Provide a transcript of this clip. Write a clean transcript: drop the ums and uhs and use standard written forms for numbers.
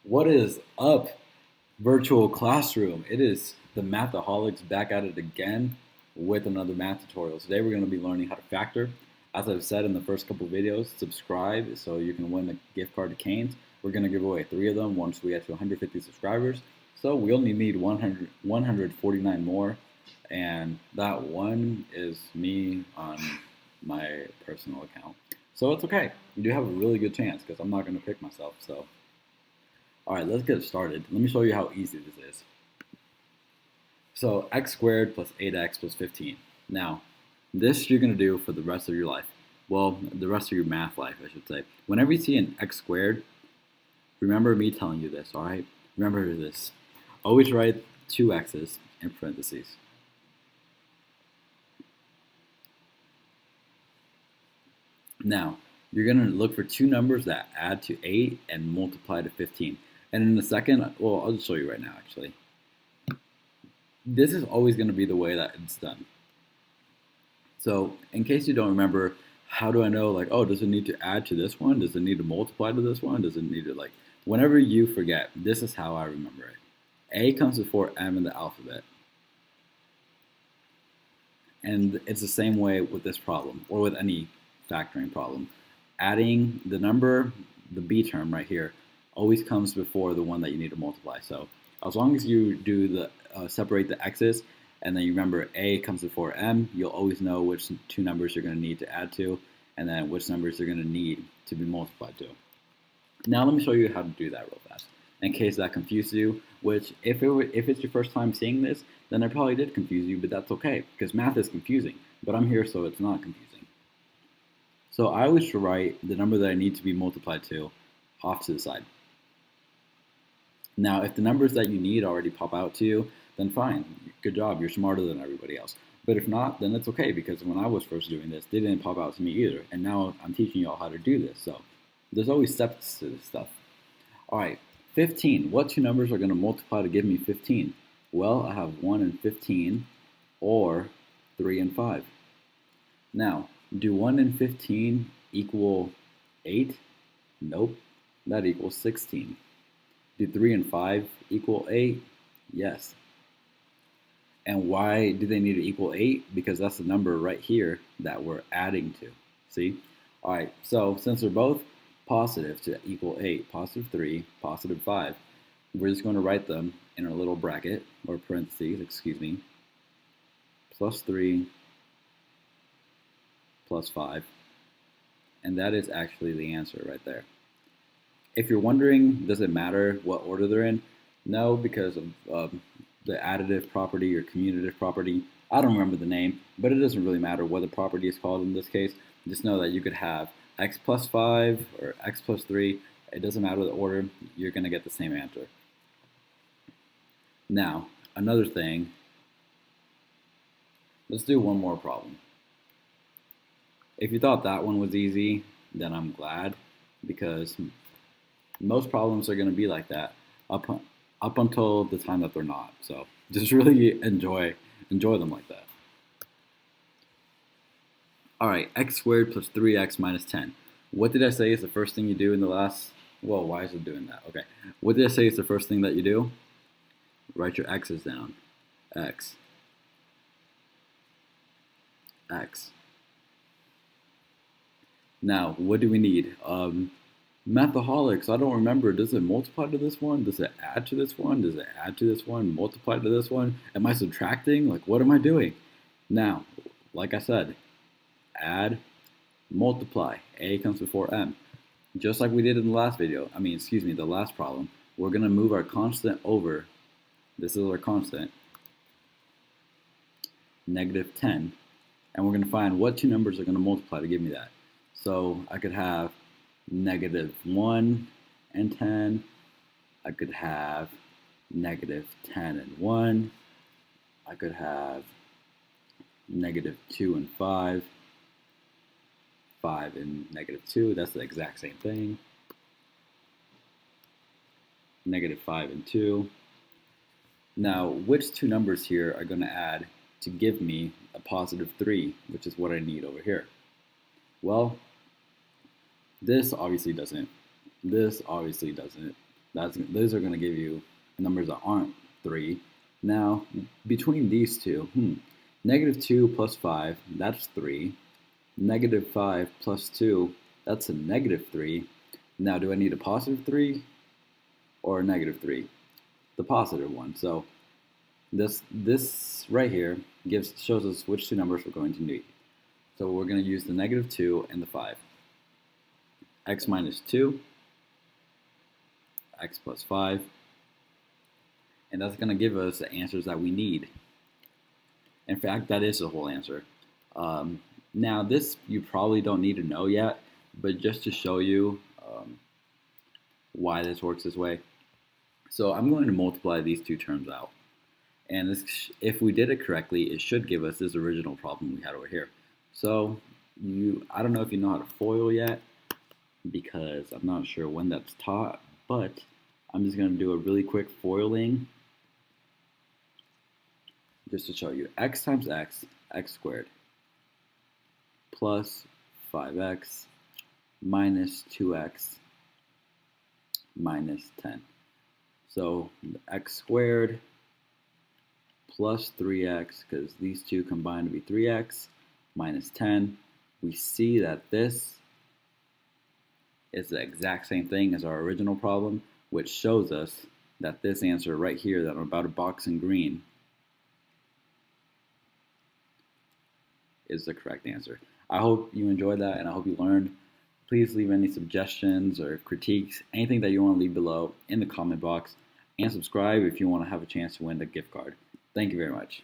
What is up, virtual classroom? It is the Mathaholics back at it again with another math tutorial. Today we're going to be learning how to factor. As I've said in the first couple of videos, subscribe so you can win a gift card to Cane's. We're going to give away 3 of them once we get to 150 subscribers. So we only need 149 more, and that one is me on my personal account. So it's okay. You do have a really good chance because I'm not going to pick myself. So all right, let's get started. Let me show you how easy this is. So x squared plus 8x plus 15. Now, this you're going to do for the rest of your life. Well, the rest of your math life, I should say. Whenever you see an x squared, remember me telling you this, all right? Remember this. Always write 2x's in parentheses. Now, you're going to look for two numbers that add to 8 and multiply to 15. And in a second, well, I'll just show you right now, actually. This is always going to be the way that it's done. So in case you don't remember, how do I know, like, oh, does it need to add to this one? Does it need to multiply to this one? Does it need to, like, whenever you forget, this is how I remember it. A comes before M in the alphabet. And it's the same way with this problem, or with any factoring problem. Adding the number, the B term right here, always comes before the one that you need to multiply. So as long as you do the separate the x's, and then you remember A comes before M, you'll always know which two numbers you're going to need to add to, and then which numbers you're going to need to be multiplied to. Now let me show you how to do that real fast, in case that confuses you, which if it's your first time seeing this, then it probably did confuse you, but that's okay, because math is confusing, but I'm here so it's not confusing. So I always write the number that I need to be multiplied to off to the side. Now, if the numbers that you need already pop out to you, then fine, good job, you're smarter than everybody else. But if not, then it's okay, because when I was first doing this, they didn't pop out to me either, and now I'm teaching you all how to do this, so there's always steps to this stuff. All right, 15, what two numbers are going to multiply to give me 15? Well, I have 1 and 15, or 3 and 5. Now, do 1 and 15 equal 8? Nope, that equals 16. Do 3 and 5 equal 8? Yes. And why do they need to equal 8? Because that's the number right here that we're adding to. See? All right, so since they're both positive to equal 8, positive 3, positive 5, we're just going to write them in a little bracket, or parentheses, excuse me, plus 3, plus 5. And that is actually the answer right there. If you're wondering, does it matter what order they're in? No, because of the additive property or commutative property. I don't remember the name, but it doesn't really matter what the property is called in this case. Just know that you could have x plus 5 or x plus 3. It doesn't matter the order. You're going to get the same answer. Now, another thing. Let's do one more problem. If you thought that one was easy, then I'm glad, because most problems are going to be like that up until the time that they're not. So just really enjoy them like that. All right, x squared plus 3x minus 10. What did I say is the first thing you do in the last? Well, why is it doing that? Okay, what did I say is the first thing that you do? Write your x's down. X. X. Now, what do we need? Mathaholics, I don't remember. Does it multiply to this one? Does it add to this one? Does it add to this one? Multiply to this one? Am I subtracting? Like, what am I doing? Now, like I said, add, multiply. A comes before M. Just like we did in the last video, the last problem, we're going to move our constant over. This is our constant, negative 10. And we're going to find what two numbers are going to multiply to give me that. So I could have negative 1 and 10. I could have negative 10 and 1. I could have negative 2 and 5. 5 and negative 2, that's the exact same thing. Negative 5 and 2. Now, which two numbers here are going to add to give me a positive 3, which is what I need over here? Well, this obviously doesn't. This obviously doesn't. Those are going to give you numbers that aren't 3. Now, between these two, -2 plus 5, that's 3. -5 plus 2, that's a -3. Now, do I need a positive 3 or a -3? The positive one. So this right here shows us which two numbers we're going to need. So we're going to use the -2 and the 5. X minus 2, x plus 5, and that's going to give us the answers that we need. In fact, that is the whole answer. Now, this you probably don't need to know yet, but just to show you why this works this way. So I'm going to multiply these two terms out. And this, if we did it correctly, it should give us this original problem we had over here. So I don't know if you know how to FOIL yet, because I'm not sure when that's taught, but I'm just going to do a really quick FOILing just to show you. X times x, x squared, plus 5x minus 2x minus 10. So x squared plus 3x, because these two combine to be 3x, minus 10. We see that this is the exact same thing as our original problem, which shows us that this answer right here that I'm about to box in green is the correct answer. I hope you enjoyed that, and I hope you learned. Please leave any suggestions or critiques, anything that you want to leave below in the comment box, and subscribe if you want to have a chance to win the gift card. Thank you very much.